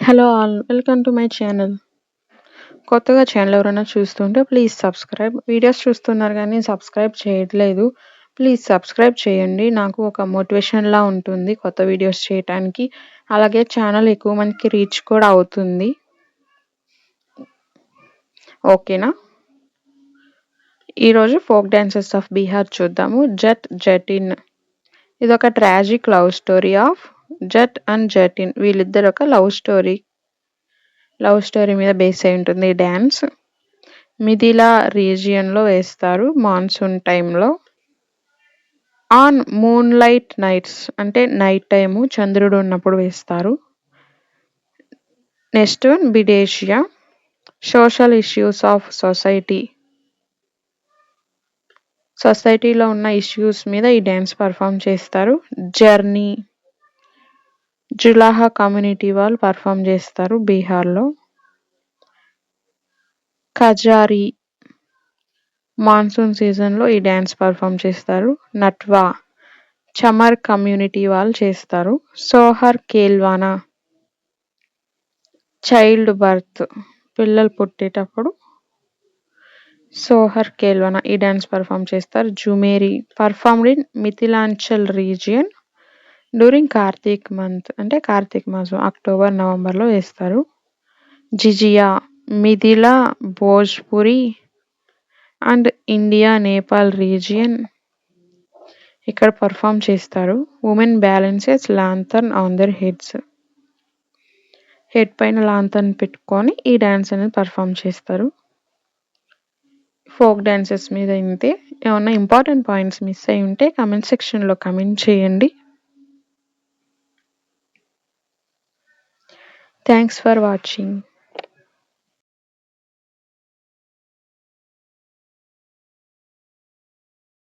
Hello all welcome to my channel. కొత్తగా channel ఎవరైనా చూస్తుంటే ప్లీజ్ సబ్స్క్రైబ్. వీడియోస్ చూస్తున్నారు కానీ సబ్స్క్రైబ్ చేయట్లేదు. ప్లీజ్ సబ్స్క్రైబ్ చేయండి. నాకు ఒక మోటివేషన్‌లా ఉంటుంది కొత్త వీడియోస్ చేయటానికి. అలాగే ఛానల్ ఎక్కువ మందికి రీచ్ కూడా అవుతుంది. ఓకేనా? ఈరోజు ఫోక్ డాన్సెస్ ఆఫ్ బీహార్ చూద్దాము. జటిన్. ఇదొక tragic love story of Jat and Jatin. వీళ్ళిద్దరు ఒక లవ్ స్టోరీ మీద బేస్ అయి ఉంటుంది ఈ డ్యాన్స్. మిథిలా రీజియన్లో వేస్తారు మాన్సూన్ టైంలో. ఆన్ మూన్ లైట్ నైట్స్ అంటే నైట్ టైము చంద్రుడు ఉన్నప్పుడు వేస్తారు. Next one Bidesia. Social issues of సొసైటీలో ఉన్న ఇష్యూస్ మీద ఈ డ్యాన్స్ పర్ఫామ్ చేస్తారు. జర్నీ. జులాహా కమ్యూనిటీ వాళ్ళు పర్ఫామ్ చేస్తారు బీహార్లో. కజారి. మాన్సూన్ సీజన్లో ఈ డ్యాన్స్ పర్ఫామ్ చేస్తారు. నట్వా. చమర్ కమ్యూనిటీ వాళ్ళు చేస్తారు. సోహర్ కేల్వానా. చైల్డ్ బర్త్ పిల్లలు పుట్టేటప్పుడు సోహర్ కేల్వానా ఈ డ్యాన్స్ పర్ఫామ్ చేస్తారు. Jhumeri performed in Mithilanchal region during Kartik month అంటే కార్తీక మాసం అక్టోబర్ నవంబర్లో వేస్తారు. Jijiya Mithila Bhojpuri and India Nepal region ఇక్కడ పర్ఫామ్ చేస్తారు. Women balances lantern on their heads. Head పైన లాంతర్న్ పెట్టుకొని ఈ డ్యాన్స్ అనేది పర్ఫామ్ చేస్తారు. ఫోక్ డ్యాన్సెస్ మీద ఇంతే. ఏమన్నా ఇంపార్టెంట్ పాయింట్స్ మిస్ అయి ఉంటే కమెంట్ సెక్షన్లో కమెంట్ చేయండి. Thanks for watching.